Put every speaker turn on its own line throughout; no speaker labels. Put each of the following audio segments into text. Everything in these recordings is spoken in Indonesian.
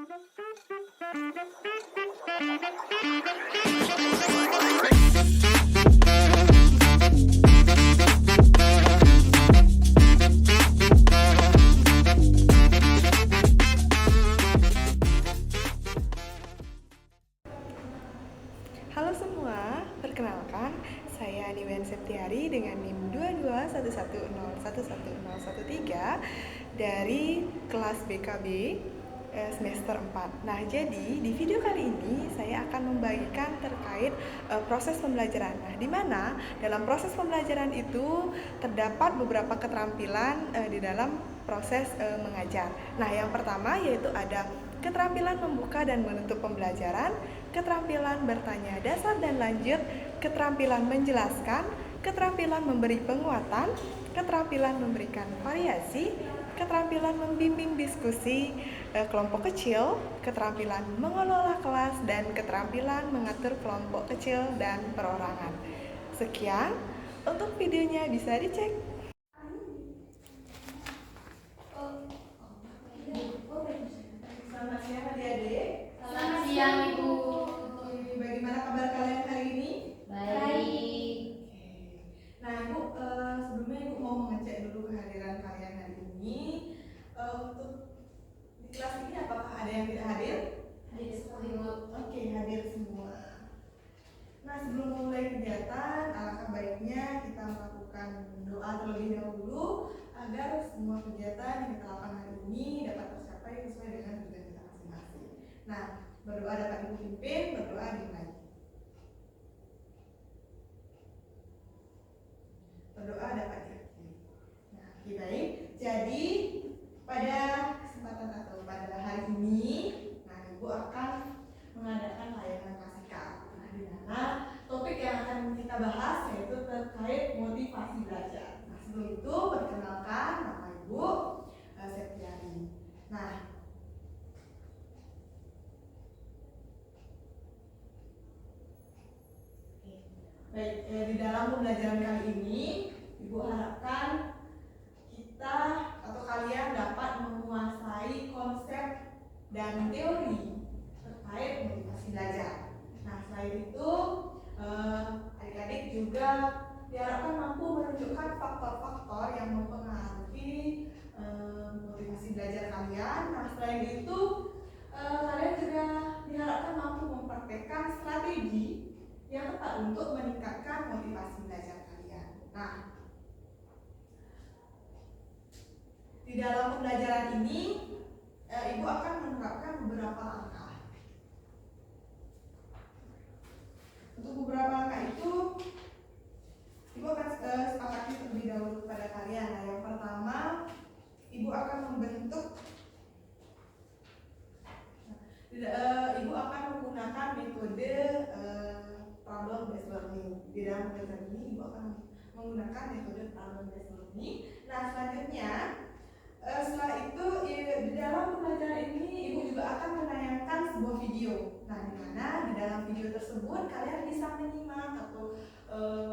Halo semua, perkenalkan saya Niwen Septiari dengan NIM 2211011013 dari kelas BKB semester 4. Nah, jadi di video kali ini saya akan membagikan terkait proses pembelajaran. Nah, di mana dalam proses pembelajaran itu terdapat beberapa keterampilan di dalam proses mengajar. Nah, yang pertama yaitu ada keterampilan membuka dan menutup pembelajaran, keterampilan bertanya dasar dan lanjut, keterampilan menjelaskan, keterampilan memberi penguatan, keterampilan memberikan variasi, keterampilan membimbing diskusi kelompok kecil, keterampilan mengelola kelas, dan keterampilan mengatur kelompok kecil dan perorangan. Sekian, untuk videonya bisa dicek. Selamat siang adik-adik.
Selamat siang Ibu.
Bagaimana kabar kalian hari ini?
Baik.
Nah Ibu, sebelumnya Ibu mau mengecek dulu kehadiran kalian hari ini. Untuk di kelas ini apakah ada yang tidak hadir?
Hadir semua Ibu.
Oke, hadir semua. Nah, sebelum memulai kegiatan, alangkah baiknya kita melakukan doa terlebih dahulu agar semua kegiatan yang kita lakukan hari ini dapat tercapai sesuai dengan tujuan kita masing-masing. Nah, berdoa dapat Ibu pimpin, berdoa dimulai. Berdoa dapat diakhiri. Nah, oke baik. Jadi pada kesempatan atau pada hari ini, nah Ibu akan mengadakan layanan klasikal. Nah, di mana topik yang akan kita bahas yaitu terkait motivasi belajar. Nah, sebelum itu perkenalkan nama Ibu Septiari. Nah, baik, di dalam pembelajaran kali ini Ibu harapkan kita atau kalian dapat menguasai konsep dan teori terkait motivasi belajar. Nah, selain itu adik-adik juga diharapkan mampu menunjukkan faktor-faktor yang mempengaruhi motivasi belajar kalian. Nah, selain itu kalian juga diharapkan mampu mempraktekkan strategi yang tepat untuk meningkatkan motivasi belajar kalian. Nah, di dalam pembelajaran ini Ibu akan menerapkan beberapa langkah. Untuk beberapa langkah itu Ibu akan sepakati terlebih dahulu kepada kalian. Nah, yang pertama Ibu akan membentuk Ibu akan menggunakan metode problem based learning. Di dalam pembelajaran ini Ibu akan menggunakan metode problem based learning. Nah, selanjutnya setelah itu di dalam pembelajaran ini Ibu juga akan menayangkan sebuah video. Nah, di mana di dalam video tersebut kalian bisa menyimak atau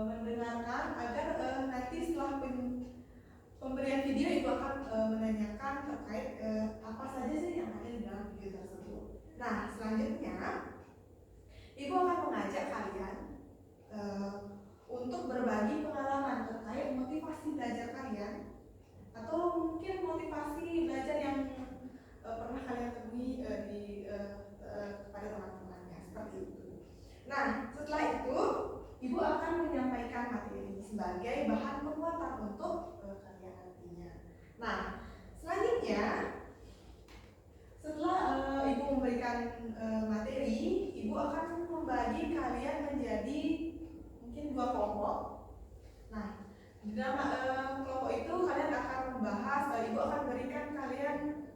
mendengarkan agar nanti setelah pemberian video Ibu akan menanyakan terkait apa saja sih yang ada di dalam video tersebut. Nah, selanjutnya Ibu akan mengajak kalian untuk berbagi pengalaman terkait motivasi belajar kalian atau mungkin motivasi belajar yang pernah kalian temui kepada teman-temannya seperti itu. Nah, setelah itu Ibu akan menyampaikan materi sebagai bahan penguatan untuk kalian nantinya. Nah, selanjutnya setelah Ibu memberikan materi, Ibu akan membagi kalian menjadi mungkin 2 kelompok. Nah, di dalam kelompok itu kalian akan membahas, Ibu akan berikan kalian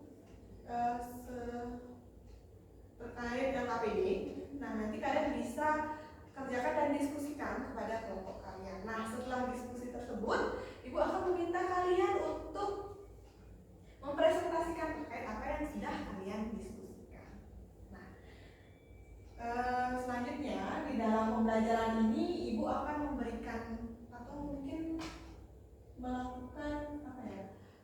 terkait LKPD. Nah, nanti kalian bisa kerjakan dan diskusikan kepada kelompok kalian. Nah, setelah diskusi tersebut, Ibu akan meminta kalian untuk mempresentasikan terkait apa yang sudah kalian diskusikan. Nah, selanjutnya di dalam pembelajaran ini Ibu akan memberikan atau mungkin melakukan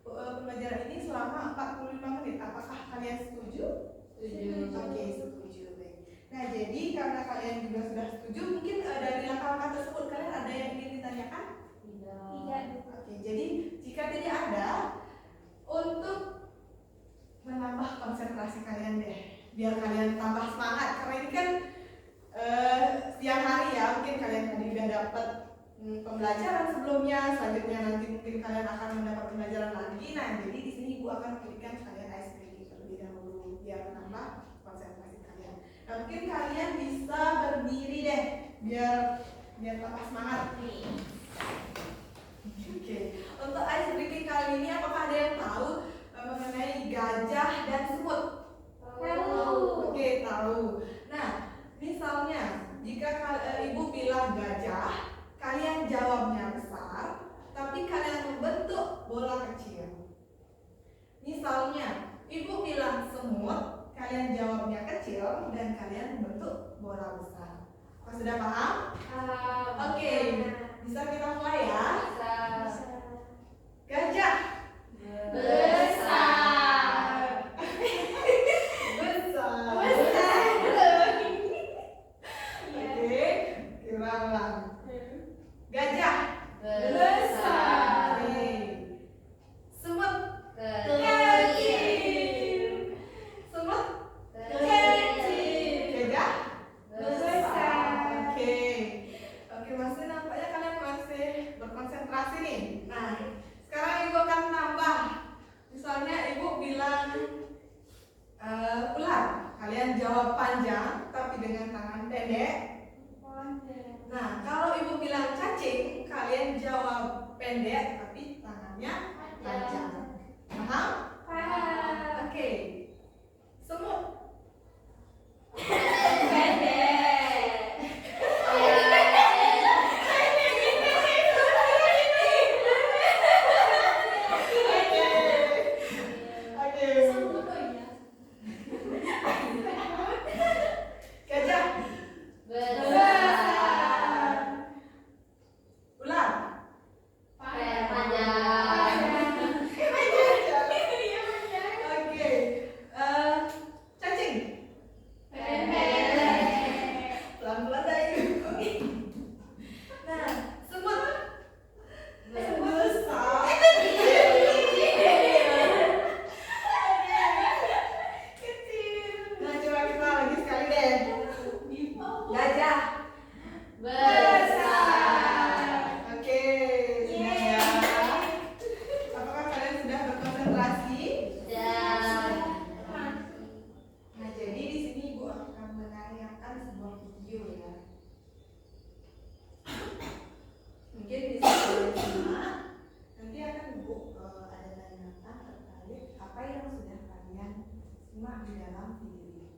pembelajaran ini selama 45 menit. Apakah kalian setuju? Oke, setuju. Baik. Nah, jadi karena kalian juga sudah setuju, mungkin dari langkah-langkah tersebut kalian ada yang ingin ditanyakan?
Tidak.
Oke, jadi jika tidak ada, untuk menambah konsentrasi kalian deh, biar kalian tambah semangat. Karena ini kan siang hari ya, mungkin kalian tadi udah dapat pembelajaran sebelumnya, selanjutnya nanti mungkin kalian akan mendapat pembelajaran lagi. Nah, jadi di sini ibu akan berikan kalian ice breaking terlebih dahulu biar menambah konsentrasi kalian. Nah, mungkin kalian bisa berdiri deh, biar tambah semangat. Oke, untuk ice breaking kali ini apakah ada yang tahu mengenai gajah dan semut?
Tahu.
Oke, tahu. Nah, misalnya jika ibu bilang gajah, kalian jawabnya besar, tapi kalian membentuk bola kecil. Misalnya ibu bilang semut, kalian jawabnya kecil dan kalian membentuk bola besar. Kau sudah paham? Oke, bisa kita mulai ya. Gajah
Besar.
besar. Oke, kita ulang. Gajah
Besar.
Oke. Semut
Kecil.
semut
Kecil.
gajah
Besar.
Oke, masih nampaknya kalian masih berkonsentrasi nih. Nah, sekarang ibu akan tambah. Misalnya ibu bilang ular, kalian jawab panjang tapi dengan tangan pendek. Nah, kalau ibu bilang cacing, kalian jawab pendek tapi tangannya panjang. Paham? Oke. Semut gajah ular Oke. Cacing pelan-pelan aja. Nah, semut besar. Kecil. Nah, coba kita lagi sekali deh. Gajah Oke, sudah ya. Apakah kalian sudah berkonsentrasi? Nah, jadi di sini ibu akan menayangkan sebuah video ya. Mungkin bisa kalian simak. Nanti akan ibu ada tanyakan terkait apa yang sudah kalian simak di dalam video ini.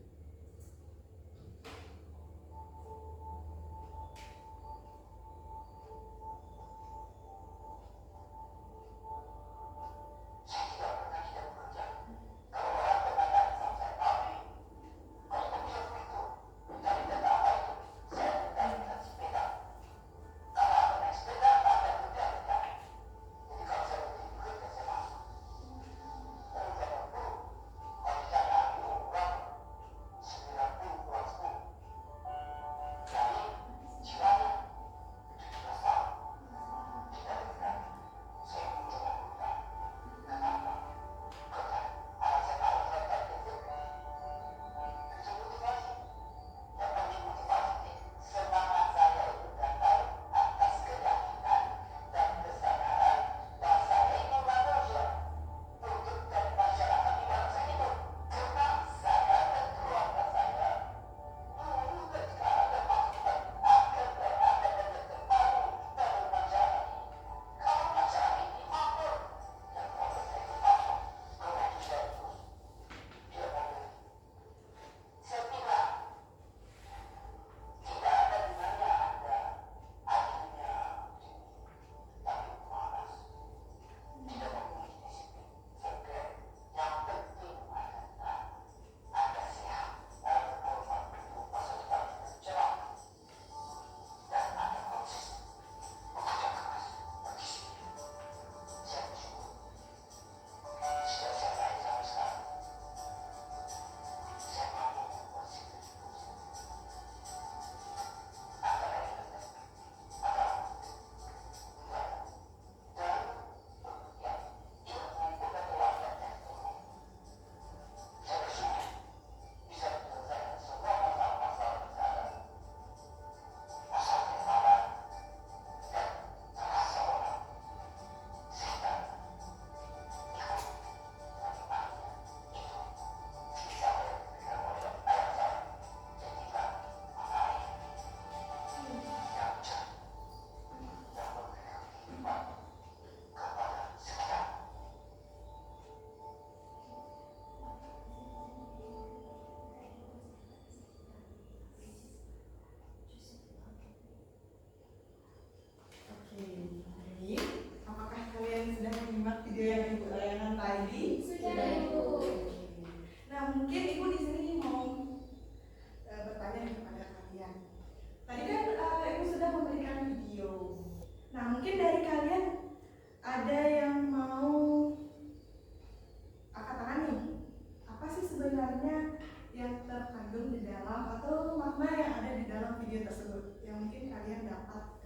sebenarnya yang terkandung di dalam atau makna yang ada di dalam video tersebut yang mungkin kalian dapat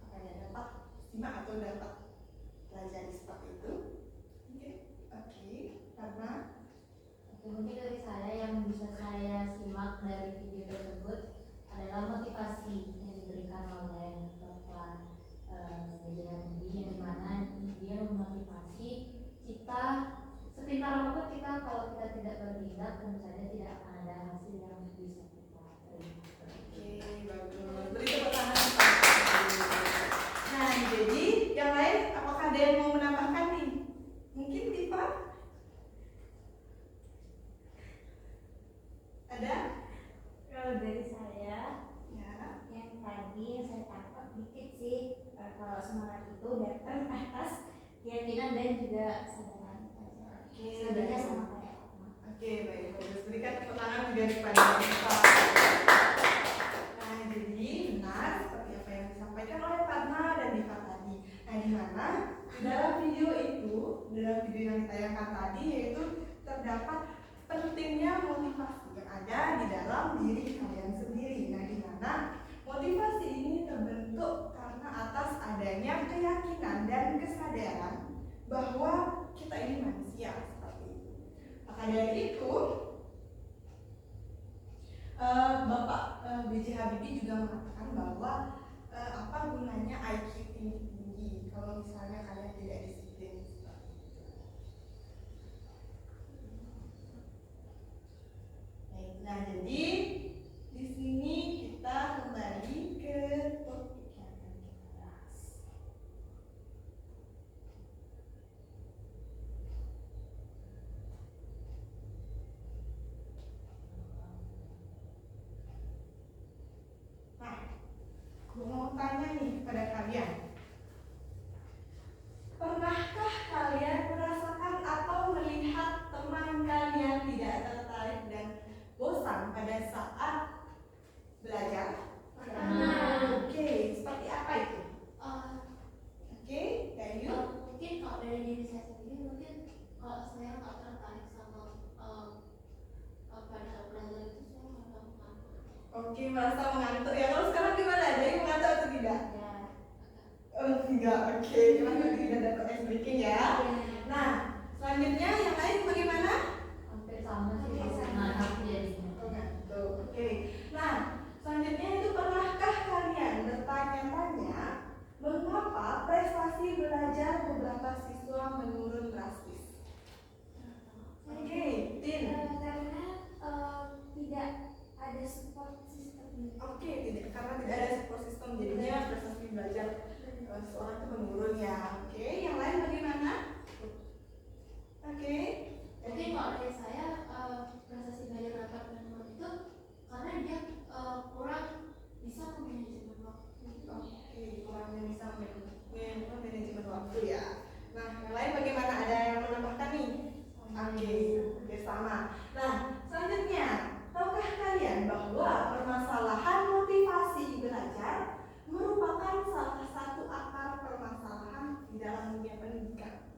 dapat simak atau dapat pelajari seperti itu? Oke, karena
Mungkin dari saya yang bisa saya simak dari video tersebut adalah motivasi yang diberikan oleh Bapak Jajan ini, yang dimana dia memotivasi kita sepintar apapun kita, kalau kita tidak bertindak tentu saja tidak akan ada hasil yang bisa kita terima.
oke, bagus. Beri tepuk tangan. Nah, jadi yang lain apakah ada yang mau menambahkan nih? Mungkin Diva? Ada?
Kalau dari saya,
Ya.
yang tadi yang saya tangkap dikit sih, kalau semangat itu datang atas keyakinan dan juga kesadaran.
Oke,
Sebenarnya
baik.
sama kayak Fatma.
Oke, baik. Bagus. Berikan tepuk tangan juga kepada Diva. Nah, jadi benar seperti apa yang disampaikan oleh Fatma dan Diva tadi. Nah, di mana di dalam video itu, dalam video yang ditayangkan tadi, yaitu terdapat pentingnya motivasi yang ada di dalam diri kalian sendiri. Nah, di mana motivasi ini terbentuk karena atas adanya keyakinan dan kesadaran bahwa kita ini manusia seperti itu. Maka dari itu, Bapak B.J. Habibie juga mengatakan bahwa apa gunanya IQ tinggi kalau misalnya kalian tidak disiplin seperti itu. Baik, nah jadi di sini kita kembali ke topik yang akan kita bahas. Nah, gue mau tanya nih kepada kalian, pernahkah kalian merasakan atau melihat teman kalian tidak tertarik dan bosan pada saat belajar?
Pernah.
Oke, seperti apa itu? Oke, Dayu?
Mungkin kalau dari diri saya sendiri, mungkin kalau saya nggak tertarik sama pada belajar itu, saya malah mengantuk.
Oke, merasa mengantuk ya. Kalau sekarang gimana? Dayu mengantuk atau tidak?
Ya,
Oh, enggak, oke. Gimana tidak dapat ice breaking ya? Nah, selanjutnya yang lain bagaimana?
hampir sama sih,
Hampir sama.
mengantuk jadinya.
Oh, ngantuk. Oke. Nah, selanjutnya itu pernahkah kalian bertanya-tanya mengapa prestasi belajar beberapa siswa menurun drastis? Oke, Tin.
Karena tidak ada support system.
Oke, tidak karena tidak ada support system jadinya prestasi belajar seorang itu menurun ya. Oke, yang lain bagaimana? Oke.
Mungkin kalau dari saya, prestasi belajar dapat menurun itu karena dia kurang bisa memanajemen waktu.
Oke, kurangnya bisa manajemen waktu ya. Nah, yang lain bagaimana? Ada yang menambahkan nih? Oke, sama. Nah, selanjutnya, tahukah kalian bahwa permasalahan motivasi belajar merupakan salah satu akar permasalahan di dalam dunia pendidikan?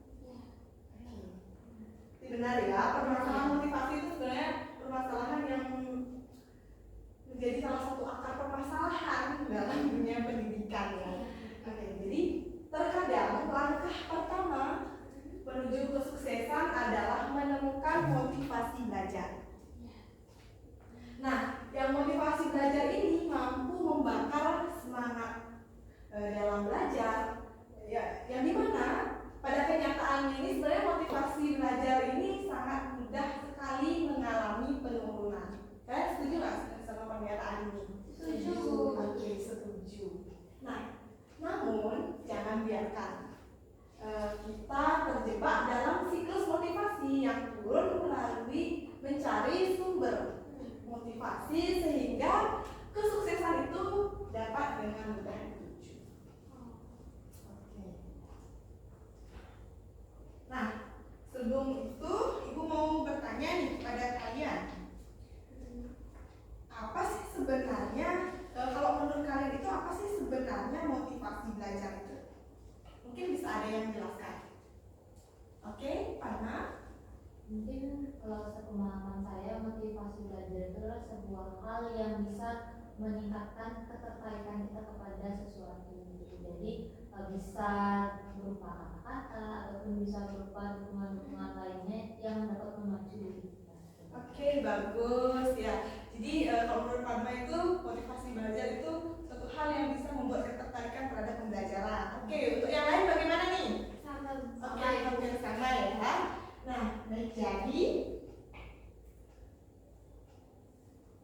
Oke. Ini benar ya, permasalahan motivasi itu sebenarnya permasalahan yang menjadi salah satu akar permasalahan dalam dunia pendidikan ya. Oke, jadi terkadang langkah pertama menuju kesuksesan adalah menemukan motivasi belajar. Nah, yang motivasi belajar ini mampu membakar semangat dalam belajar. Ya, yang dimana pada kenyataannya ini sebenarnya motivasi belajar ini sangat mudah sekali mengalami penurunan. Kalian setuju nggak sama pernyataan ini?
Setuju.
Oke, setuju. Nah, namun jangan biarkan kita terjebak dalam siklus motivasi yang turun melalui mencari sumber motivasi sehingga kesuksesan itu dapat dengan mudah dituju. Oke. Nah, sebelum itu Ibu mau bertanya nih kepada kalian, apa sih sebenarnya kalau menurut kalian itu apa sih sebenarnya motivasi belajar itu? Mungkin bisa ada yang menjelaskan. Oke, Pana?
Mungkin kalau sepengalaman pengalaman saya, motivasi belajar itu adalah sebuah hal yang bisa meningkatkan ketertarikan kita kepada sesuatu gitu. Jadi bisa berupa kata-kata ataupun bisa berupa dukungan-dukungan lainnya yang dapat memacu diri kita.
Oke, bagus ya. Jadi kalau menurut Padma itu motivasi belajar itu suatu hal yang bisa membuat ketertarikan terhadap pembelajaran. Oke, untuk yang lain bagaimana nih? Oke, hampir sama ya. Nah, baik, jadi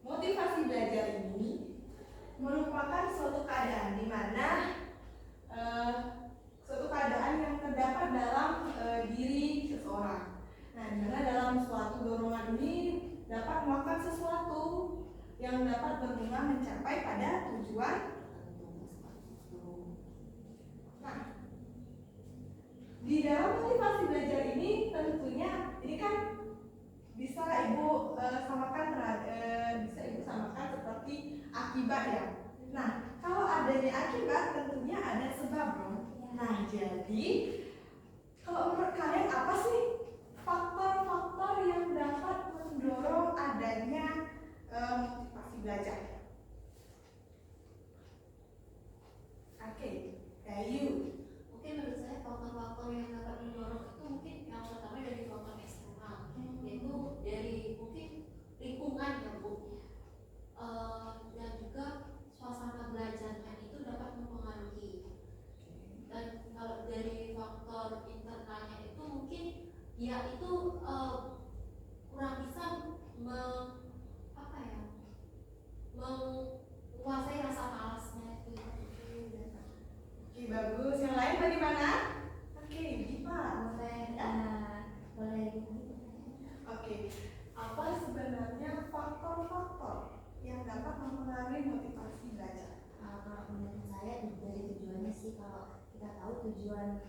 motivasi belajar ini merupakan suatu keadaan di mana suatu keadaan yang terdapat dalam diri seseorang. Nah, di mana dalam suatu dorongan ini dapat melakukan sesuatu yang dapat berguna mencapai pada tujuan. Nah, di dalam motivasi belajar ini tentunya ini kan bisa ibu samakan seperti akibat ya. Nah, kalau adanya akibat tentunya ada sebab dong. Nah, jadi kalau menurut kalian apa sih faktor-faktor yang dapat mendorong adanya motivasi belajar? Oke, Dayu.
Mungkin menurut saya faktor-faktor yang dapat mendorong itu mungkin yang pertama dari faktor eksternal, yaitu dari mungkin lingkungan ya Bu, dan juga suasana belajarnya itu dapat mempengaruhi. Dan kalau dari faktor internalnya itu mungkin dia itu kurang bisa menguasai rasa malasnya itu.
Oke, bagus. Yang lain bagaimana? Oke, Diva.
Boleh.
Oke, apa sebenarnya faktor-faktor yang dapat mempengaruhi motivasi belajar?
Kalau menurut saya dari tujuannya sih, kalau kita tahu tujuan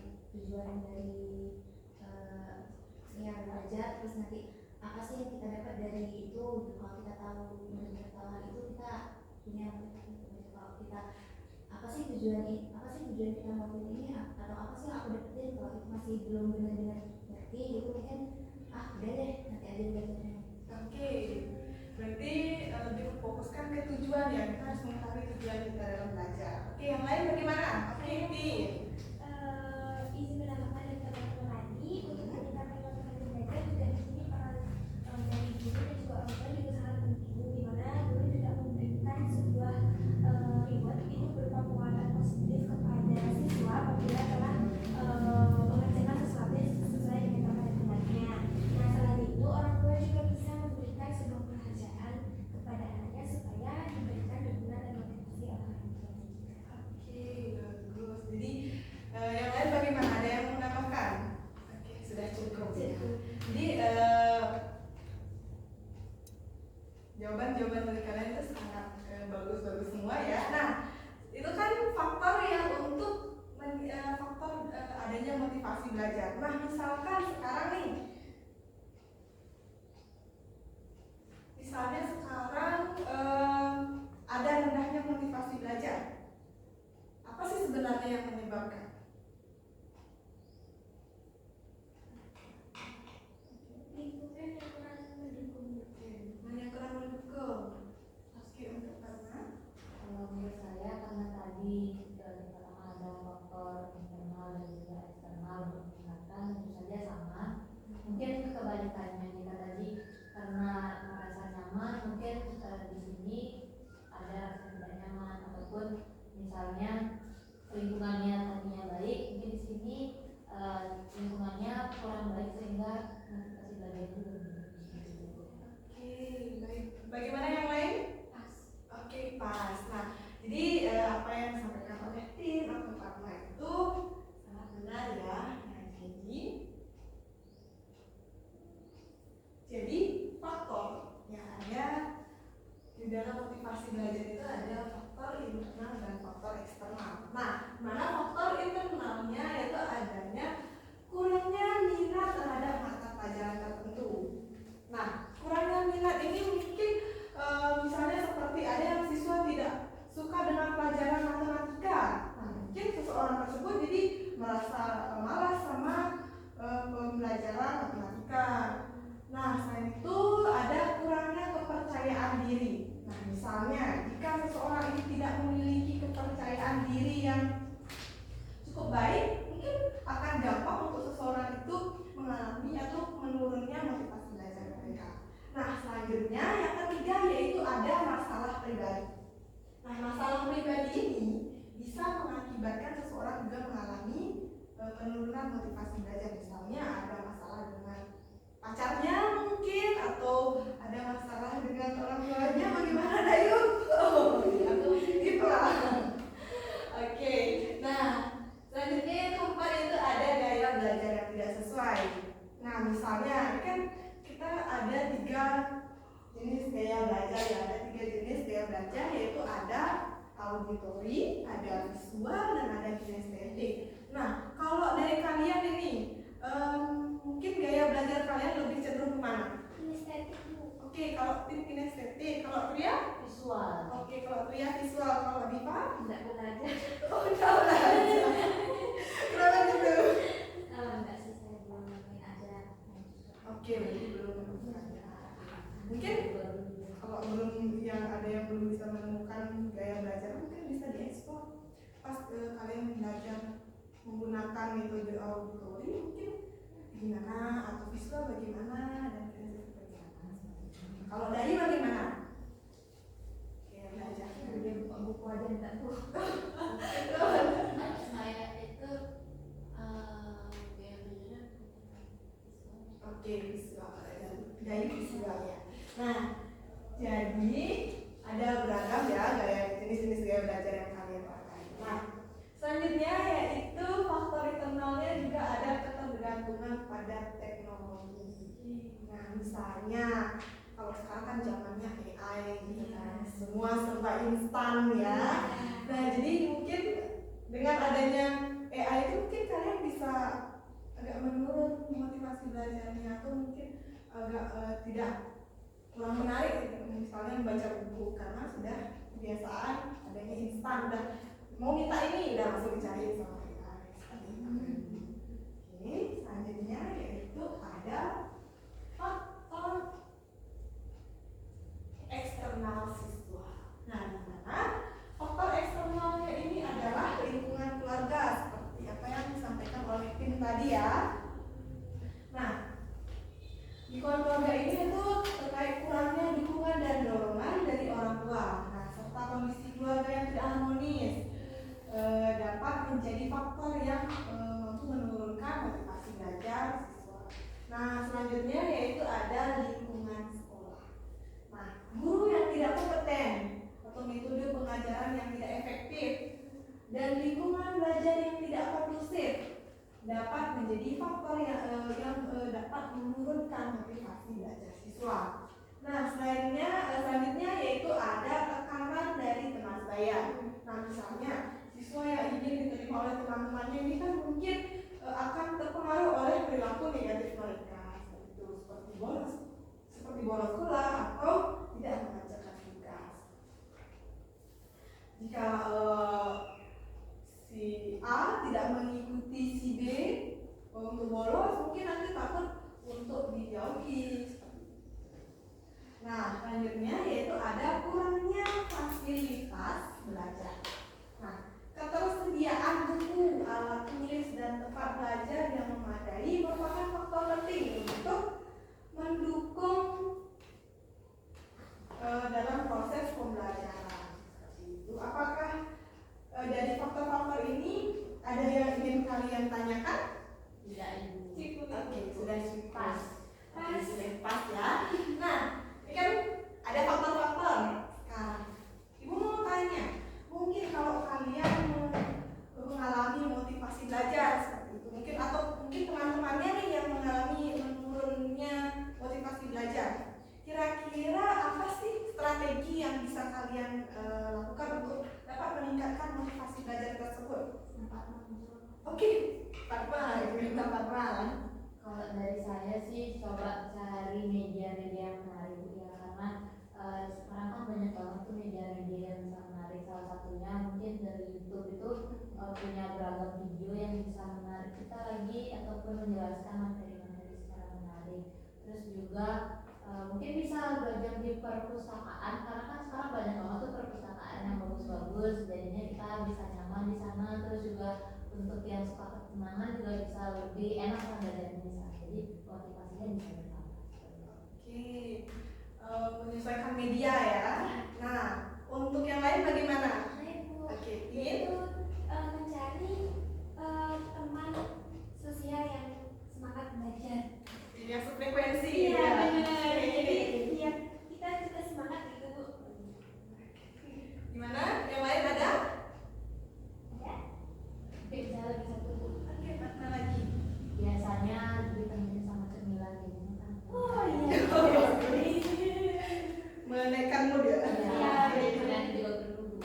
dari ya belajar, terus nanti apa sih yang kita dapat dari itu. Kalau kita tahu benar-benar tahu hal itu, kita punya kalau kita apa sih tujuan kita mau ini, atau apa sih yang aku dapetin. Kalau itu masih belum benar-benar ngerti gitu, mungkin udah deh nanti aja belajarnya.
Oke, berarti lebih fokuskan ke tujuan ya. Kita harus mengetahui tujuan kita dalam belajar. Oke, yang lain bagaimana? Oke, Ti.
Izin menambahkan dari teman-teman tadi, untuk meningkatkan motivasi belajar juga di sini peran dari guru dan juga orang tua juga sangat penting, di mana guru juga memberikan sebuah reward itu berupa penguatan positif kepada siswa apabila telah mengerjakan sesuatu yang sesuai dengan kapasitasnya. Nah, selain itu orang tua juga bisa memberikan sebuah penghargaan kepada anaknya supaya diberikan dukungan dan motivasi oleh orang tua.
Oke, bagus. Jadi yang lain bagaimana? Ada yang mau menambahkan? Oke, sudah cukup ya. Jadi jawaban-jawaban dari kalian itu sangat bagus-bagus semua ya. Nah, itu kan faktor yang untuk faktor adanya motivasi belajar. Nah, misalkan sekarang nih, misalnya sekarang ada rendahnya motivasi belajar. Apa sih sebenarnya yang menyebabkan?
Lingkungan yang kurang mendukung.
Yang kurang mendukung. Oke, untuk Karna.
Kalau menurut saya karena tadi dikatakan ada faktor internal dan juga eksternal meningkatkan, tentu saja sama. Mungkin kebalikannya kita tadi karena merasa nyaman, mungkin di sini ada rasa tidak nyaman, ataupun misalnya lingkungannya tadinya baik, mungkin di sini lingkungannya kurang baik sehingga motivasi belajar itu berhenti.
Oke, baik. Bagaimana yang lain?
Pas.
Oke, pas. Nah, jadi apa yang disampaikan oleh tim atau Fatma itu sangat benar ya. Nah, jadi faktor yang ada di dalam motivasi belajar itu ada faktor internal dan faktor eksternal. Nah, mana faktor internalnya yaitu adanya kurangnya minat terhadap mata pelajaran tertentu. Nah, kurangnya minat ini mungkin misalnya seperti ada yang siswa tidak suka dengan pelajaran matematika. Nah, mungkin seseorang tersebut jadi merasa malas sama pembelajaran matematika. Nah, selain itu ada selanjutnya yang ketiga yaitu ada masalah pribadi. Nah, masalah pribadi ini bisa mengakibatkan seseorang juga mengalami penurunan motivasi belajar. Misalnya ada masalah dengan pacarnya mungkin, atau ada masalah dengan orang tuanya. Bagaimana Dayu? Oh, gitu lah. Oke, nah selanjutnya yang keempat itu ada gaya belajar yang tidak sesuai. Nah, misalnya kan kita ada 3 jenis gaya belajar ya, ada 3 jenis gaya belajar, yaitu ada auditori, ada visual, dan ada kinestetik. Nah, kalau dari kalian ini mungkin gaya belajar kalian lebih cenderung kemana?
Kinestetik Bu.
Oke, kalau tim kinestetik, kalau Pria?
Visual.
Oke, kalau Pria visual, kalau Diva?
Enggak belajar.
Oh, enggak belajar. Kenapa gitu?
Enggak sih, saya belum nemuin aja.
Oke, berarti belum menemukan. Mungkin kalau belum ada yang belum bisa menemukan gaya belajar, mungkin bisa diekspor. Pas kalian belajar menggunakan metode auditori, mungkin gimana, atau visual bagaimana, dan kinestetik bagaimana. Kalau dari bagaimana? Gaya belajar.
Udah buka buku aja enggak tuh.
Saya itu gaya belajarnya
Oke, visual. Dari visual ya. Nah, jadi ada beragam ya gaya jenis-jenis gaya belajar yang kalian pakai. Nah, selanjutnya yaitu faktor internalnya juga ada ketergantungan pada teknologi. Nah, misalnya kalau sekarang kan zamannya AI gitu kan, semua serba instan ya. Nah, jadi mungkin dengan adanya AI itu mungkin kalian bisa agak menurun motivasi belajarnya, atau mungkin agak tidak kurang menarik gitu. Misalnya membaca buku karena sudah kebiasaan adanya instan, udah mau minta ini udah langsung dicari sama AI. Oke, selanjutnya yaitu ada faktor eksternal siswa. Nah, di mana faktor eksternalnya ini adalah lingkungan keluarga, seperti apa yang disampaikan oleh Tim tadi ya. Nah, lingkungan keluarga ini itu terkait kurangnya dukungan dan dorongan dari orang tua. Nah, serta kondisi keluarga yang tidak harmonis dapat menjadi faktor yang mampu menurunkan motivasi belajar siswa. Nah, selanjutnya yaitu ada lingkungan sekolah. Nah, guru yang tidak kompeten atau metode pengajaran yang tidak efektif dan lingkungan belajar yang tidak kondusif dapat menjadi faktor yang dapat menurunkan motivasi belajar siswa. Nah, selanjutnya yaitu ada tekanan dari teman sebaya. Nah, misalnya siswa yang ingin diterima oleh teman-temannya ini kan mungkin akan terpengaruh oleh perilaku negatif mereka, seperti bolos sekolah atau tidak mengerjakan tugas. Jika si A tidak mengikuti si B untuk bolos, mungkin nanti takut untuk dijauhi. Nah, selanjutnya yaitu ada kurangnya fasilitas belajar. Nah, ketersediaan buku, alat tulis, dan tempat belajar yang memadai merupakan faktor penting untuk mendukung dalam proses pembelajaran. Itu apakah dari faktor-faktor ini ada yang ingin kalian tanyakan?
Tidak, Ibu.
Oke, sudah pas. Sudah pas ya. Nah, ini kan ada faktor-faktor. Sekarang Ibu mau tanya, mungkin kalau kalian mengalami motivasi belajar seperti itu, mungkin atau mungkin teman-temannya nih yang mengalami menurunnya motivasi belajar, kira-kira apa sih strategi yang bisa kalian lakukan untuk dapat meningkatkan motivasi belajar tersebut? Oke, Fatma, minta Fatma.
Kalau dari saya sih coba cari media-media yang menarik ya, karena sekarang kan banyak banget tuh media-media yang bisa menarik. Salah satunya mungkin dari YouTube itu punya beragam video yang bisa menarik kita lagi ataupun menjelaskan materi-materi secara menarik. Terus juga mungkin bisa belajar di perpustakaan, karena kan sekarang banyak banget tuh perpustakaan yang bagus-bagus, jadinya kita bisa nyaman di sana. Terus juga untuk yang suka ketenangan juga bisa lebih enak kan belajarnya di sana, jadi motivasinya bisa bertambah.
Oke, menyesuaikan media ya. Nah, untuk yang lain bagaimana?
Saya Bu,
Oke,
yaitu mencari teman sosial yang semangat belajar.
yang sefrekuensi
Iya
ya.
benar.
Oke.
Jadi biar kita juga semangat gitu Bu.
Gimana? Yang lain ada?
Ya.
Bisa lebih satu.
Oke, mana lagi?
Biasanya ditemenin sama cemilan gitu kan.
Oh iya.
Menaikkan mood ya?
Iya, dan juga perlu.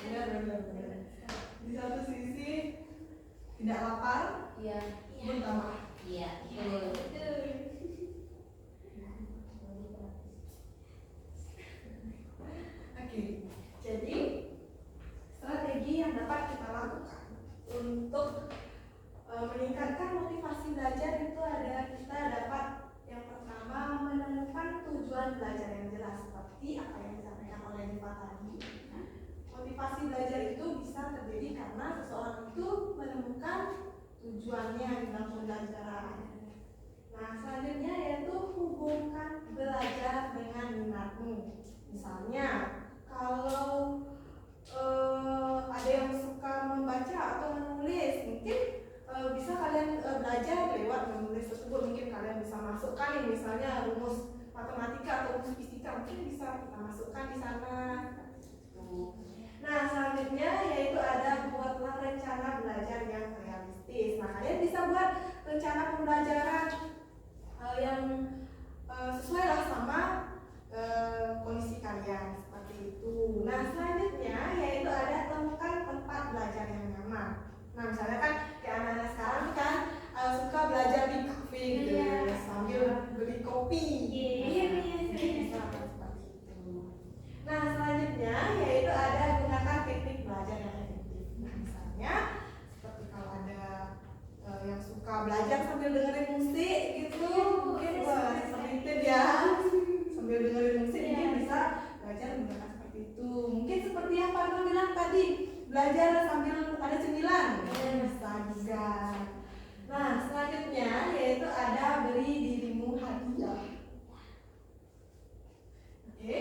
Benar. Di satu sisi tidak lapar,
Iya.
pun tambah.
Iya, betul.
Oke, jadi strategi yang dapat kita lakukan untuk meningkatkan motivasi belajar itu ada kita dapat yang pertama menemukan tujuan belajar yang jelas seperti apa yang disampaikan oleh Diva tadi. Motivasi belajar itu bisa terjadi karena seseorang itu menemukan tujuannya dalam pembelajaran. Nah, selanjutnya yaitu hubungkan belajar dengan minatmu. Misalnya, kalau ada yang suka membaca atau menulis, mungkin bisa kalian belajar lewat menulis tersebut. Mungkin kalian bisa masukkan nih, misalnya rumus matematika atau rumus fisika, mungkin bisa kita masukkan di sana. Nah, selanjutnya yaitu ada buatlah rencana belajar yang realistis. Nah, kalian bisa buat rencana pembelajaran yang sesuai lah sama kondisi kalian seperti itu. Nah, selanjutnya yaitu ada temukan tempat belajar yang nyaman. Nah, misalnya kan kayak anak-anak sekarang kan suka belajar di kafe gitu sambil beli kopi.
Iya.
Bisa seperti itu. Nah, selanjutnya yaitu ada gunakan teknik belajar yang efektif. Nah, misalnya seperti kalau ada yang suka belajar sambil dengerin musik gitu, mungkin seperti ya sambil dengerin musik mungkin bisa belajar menggunakan seperti itu. Mungkin seperti yang Pak Nur bilang tadi, belajar sambil ada cemilan, bisa juga. Nah, selanjutnya yaitu ada beri dirimu hadiah. Oke.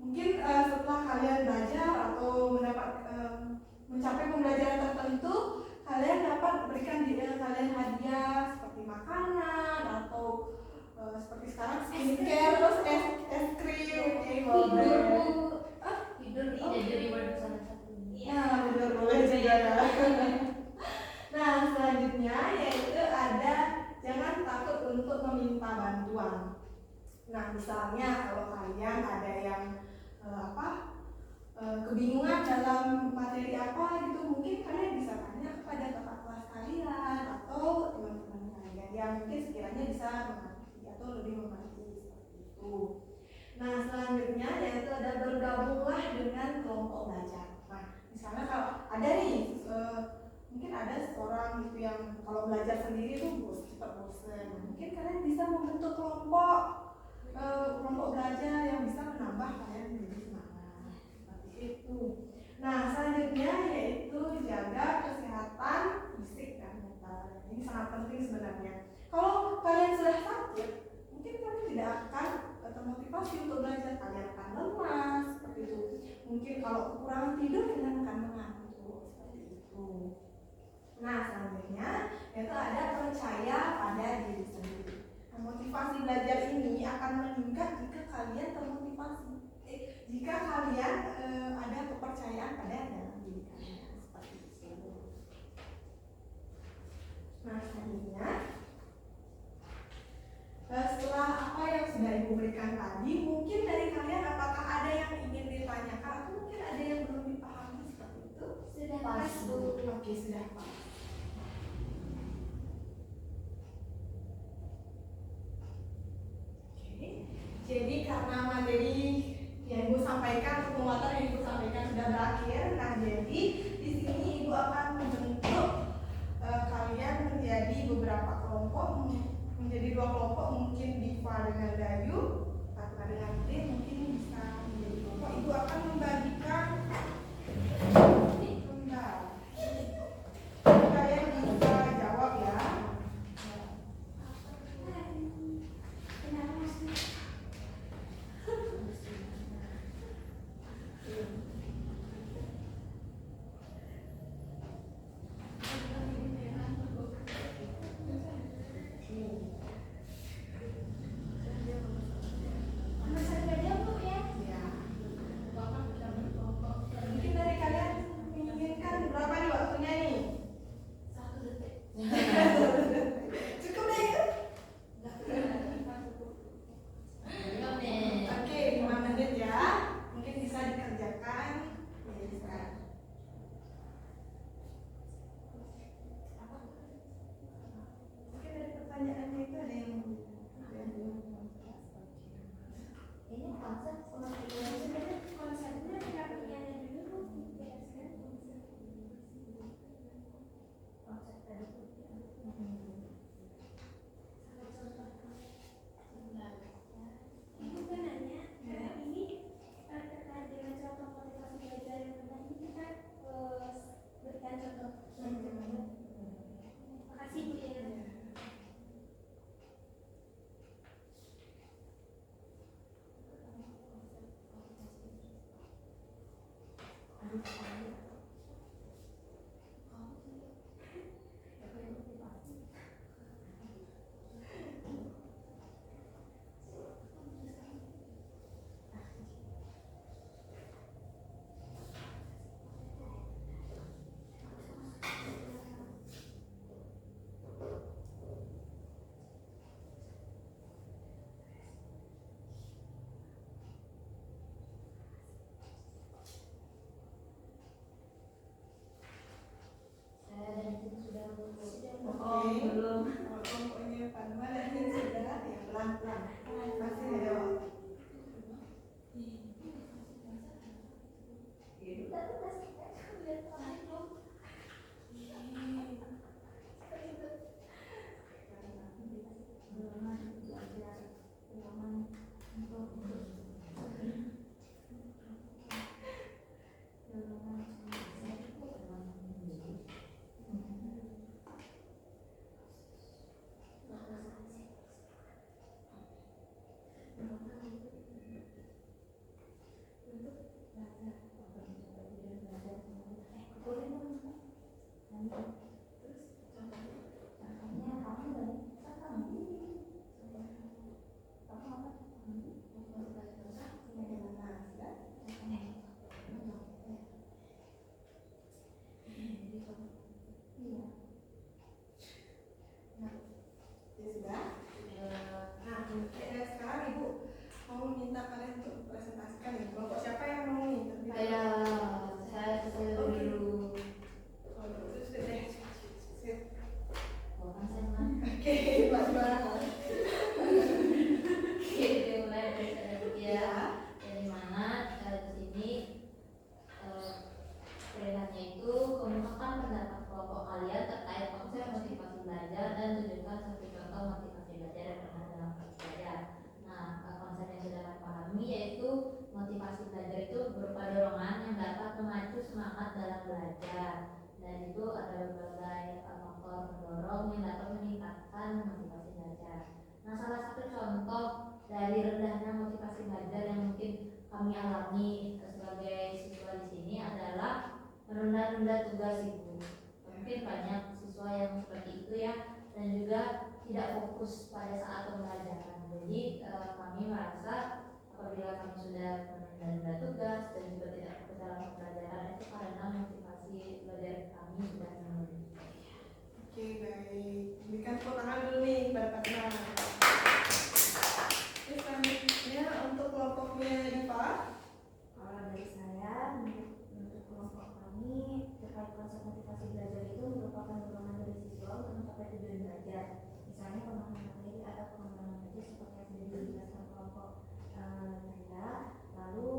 Mungkin setelah kalian belajar atau mencapai pembelajaran tertentu, kalian dapat berikan diri kalian hadiah seperti makanan atau seperti sekarang skincare, terus es krim,
Tidur jadi reward salah satu.
ya benar boleh juga ya. Nah, selanjutnya yaitu ada jangan takut untuk meminta bantuan. Nah, misalnya kalau kalian ada yang kebingungan dalam materi apa gitu, mungkin kalian bisa tanya kepada kakak kelas kalian atau teman-teman kalian yang mungkin sekiranya bisa mengerti atau lebih mengerti seperti itu. Nah, selanjutnya yaitu ada bergabunglah dengan kelompok belajar. Nah, misalnya kalau ada nih mungkin ada seorang gitu yang kalau belajar sendiri tuh cepat bosan. Mungkin kalian bisa membentuk kelompok belajar yang bisa menambah kalian menjadi semangat seperti itu. Nah, selanjutnya yaitu jaga kesehatan fisik dan mental. Ini sangat penting sebenarnya. Kalau kalian sudah sakit, mungkin kalian tidak akan termotivasi untuk belajar. Kalian akan lemas seperti itu. Mungkin kalau kekurangan tidur kalian akan mengantuk seperti itu. Nah, selanjutnya yaitu ada percaya pada diri sendiri. Motivasi belajar ini akan meningkat jika kalian termotivasi, jika kalian ada kepercayaan pada dalam diri kalian seperti itu. Nah, selanjutnya setelah apa yang sudah Ibu berikan tadi, mungkin dari kalian apakah ada yang ingin ditanyakan atau mungkin ada yang belum dipahami seperti itu?
Sudah
Pas,
pas Bu.
Oke, sudah pas. Jadi karena materi yang Ibu sampaikan, penguatan yang Ibu sampaikan sudah berakhir. Nah, jadi di sini Ibu akan membentuk kalian menjadi beberapa kelompok, menjadi 2 kelompok, mungkin Diva dengan Dayu, Fatima dengan D, mungkin bisa menjadi kelompok. Ibu akan membagikan bentar. Kalian bisa jawab ya.
Kenapa Mas?
konsep sama tujuan.
Sebenarnya konsepnya pengertiannya dulu dijelaskan konsep.
Konsep tadi itu
Ibu kan nanya, ini terkait dengan contoh motivasi belajar yang tadi kita berikan contoh. Makasih Bu ya.
Saya dan itu sudah
Oke.
belum.
Kalau kelompoknya Padma dan Hin sudah, ya pelan-pelan. Masih ada waktu. Ya sudah. Nah, sekarang Ibu mau minta kalian untuk presentasikan ya. Kelompok siapa yang mau nih?
Saya dulu.
Oh, itu sudah deh. Sip.
Bukan saya kan.
Oke, Padma.
Oke, dimulai dari saya dulu ya. Dari mana di sini pilihannya itu kemukakan pendapat kelompok kalian terkait konsep motivasi belajar dan tunjukkan satu contoh motivasi belajar yang pernah dalam belajar. Nah, konsep yang sudah kami pahami yaitu motivasi belajar itu berupa dorongan yang dapat memacu semangat dalam belajar, dan itu ada berbagai faktor pendorong yang dapat meningkatkan motivasi belajar. Nah, salah satu contoh dari rendahnya motivasi belajar yang mungkin kami alami sebagai siswa di sini adalah menunda-nunda tugas ibu. Mungkin banyak siswa yang seperti itu ya, dan juga tidak fokus pada saat pembelajaran. Jadi kami merasa apabila kami sudah menunda-nunda tugas dan juga tidak fokus dalam pembelajaran itu karena motivasi belajar kami sudah menurun.
Oke, baik. Berikan tepuk tangan dulu nih kepada Padma. Oke, selanjutnya untuk kelompoknya Diva.
Kalau dari saya, untuk kelompok kami terkait konsep motivasi belajar itu merupakan dorongan dari siswa untuk mencapai tujuan belajar. Misalnya pemahaman materi atau pengembangan materi seperti yang sudah dijelaskan kelompok saya. Lalu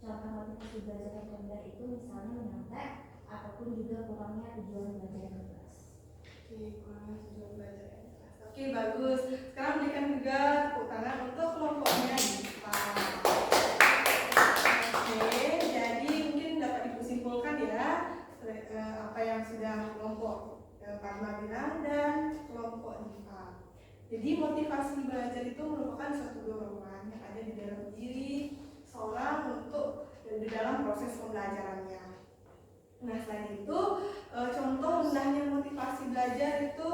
contoh motivasi belajar yang rendah itu misalnya menyontek ataupun juga kurangnya tujuan belajar yang jelas.
Oke, kurangnya tujuan belajar yang jelas. Oke, bagus. Sekarang berikan juga tepuk tangan untuk kelompoknya Diva. Oke, jadi mungkin dapat disimpulkan ya apa yang sudah kelompok Padma bilang dan kelompok Diva. Jadi motivasi belajar itu merupakan suatu dorongan yang ada di dalam diri seorang untuk di dalam proses pembelajarannya. Nah, selain itu contoh rendahnya motivasi belajar itu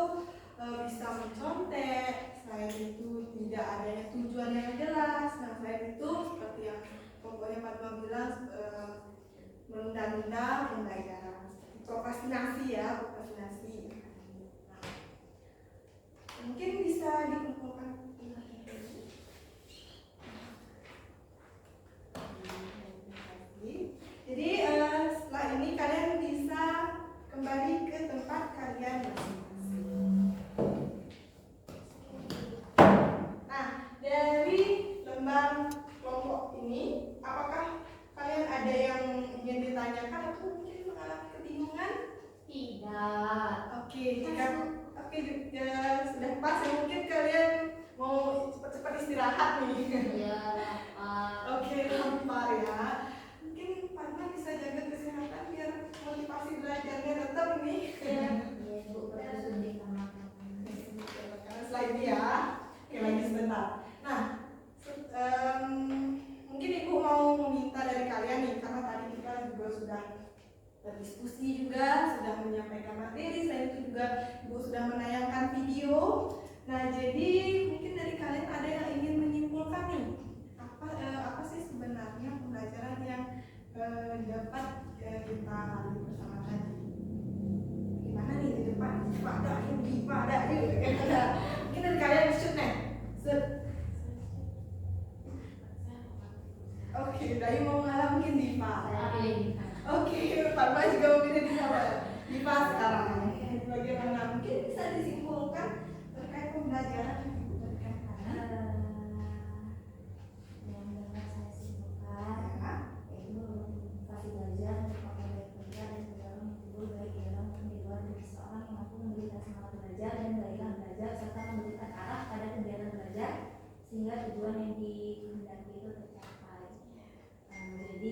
bisa mencontek, selain itu tidak adanya tujuan yang jelas. Nah, selain itu seperti yang pokoknya Padma bilang menunda-nunda pembelajaran, prokrastinasi ya, prokrastinasi. Nah, mungkin bisa dikumpulkan. Jadi setelah ini kalian bisa kembali ke tempat kalian masing-masing. Nah, dari lembar kelompok Oke, jika juga sudah pas ya, mungkin kalian mau cepat-cepat istirahat nih.
Iya, lapar.
Oke, lapar ya. Mungkin Parma bisa jaga kesehatan biar motivasi belajarnya tetap nih.
Iya, Bu, bersuntik sama kamu.
Karena slide ya. Oke, lagi sebentar. Nah, mungkin Ibu mau meminta dari kalian nih, karena tadi kita juga sudah berdiskusi juga, sudah menyampaikan materi, selain itu juga Ibu sudah menayangkan video. Nah, jadi mungkin dari kalian ada yang ingin menyimpulkan nih, apa sih sebenarnya pembelajaran yang dapat kita lalui bersama tadi? Gimana nih di depan? Pada yuk. Mungkin dari kalian shoot nih. Oke, dari mau ngalah mungkin Diva.
Saya pilih.
Oke, Parma juga memilih Diva sekarang. Bagaimana mungkin bisa disimpulkan terkait pembelajaran yang Ibu berikan tadi?
Yang dapat saya simpulkan
Ya.
yaitu motivasi belajar merupakan baik kerja dan mendorong individu baik di dalam maupun di luar diri seseorang yang mampu memberikan semangat belajar dan gairah belajar serta memberikan arah pada kegiatan belajar sehingga tujuan yang dikehendaki itu tercapai. Jadi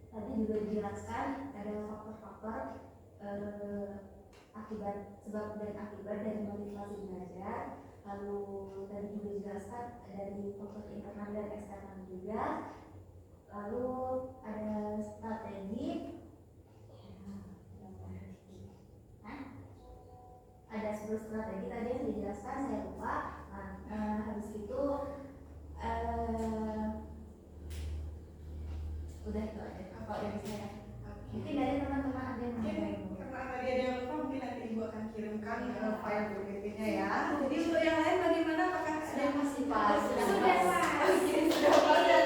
tadi juga dijelaskan ada faktor-faktor akibat sebab dan akibat dari motivasi belajar. Lalu tadi juga dijelaskan dari faktor internal dan eksternal juga. Lalu ada strategi, ada 10 strategi tadi yang dijelaskan, saya lupa. Habis itu udah itu aja apa yang saya mungkin dari teman-teman ada yang
Mungkin
mau.
karena tadi ada yang lupa, mungkin nanti Ibu akan kirimkan file BPP-nya ya. Jadi untuk yang lain bagaimana? Apakah ada yang masih pas?
Sudah pas.
Oke, sudah pas ya.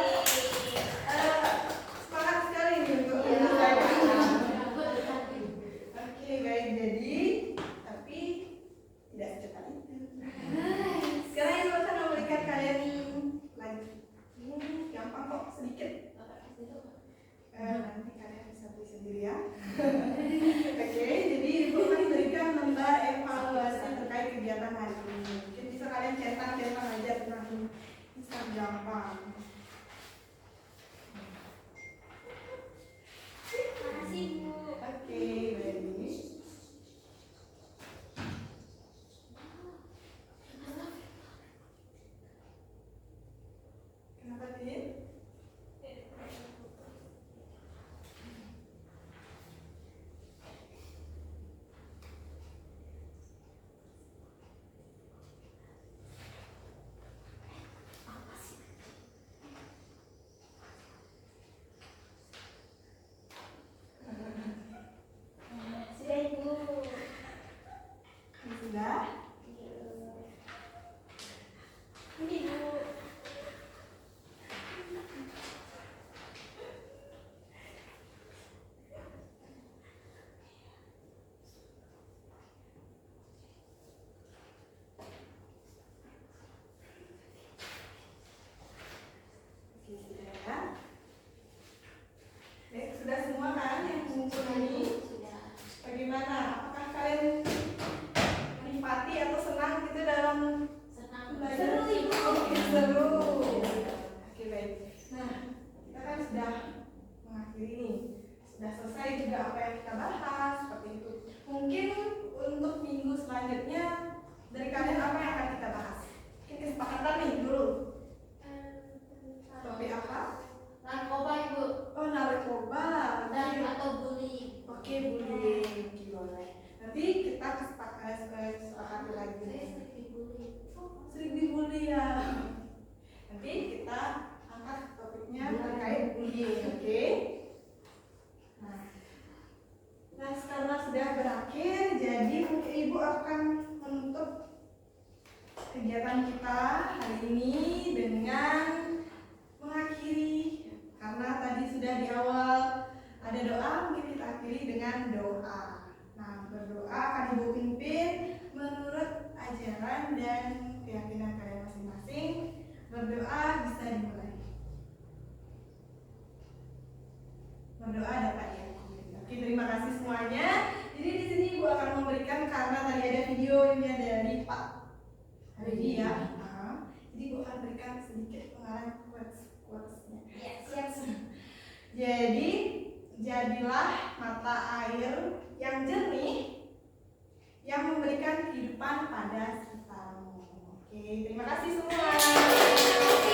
Semangat sekali nih untuk menyelesaikan. Oke, baik. Jadi, tapi tidak secepat itu. Sekarang Ibu akan memberikan kalian lagi. Ini gampang kok, sedikit. Nanti kalian bisa beli sendiri ya. Oke, jadi Ibu akan berikan lembar evaluasi terkait kegiatan hari ini. Mungkin bisa kalian centang-centang aja, tenang, bisa gampang.
Makasih Bu.
Oke, ready. Kenapa Din? pengarang quotes-nya.
Ya, siap.
Jadi, jadilah mata air yang jernih yang memberikan kehidupan pada sekitarmu. Oke, terima kasih semua.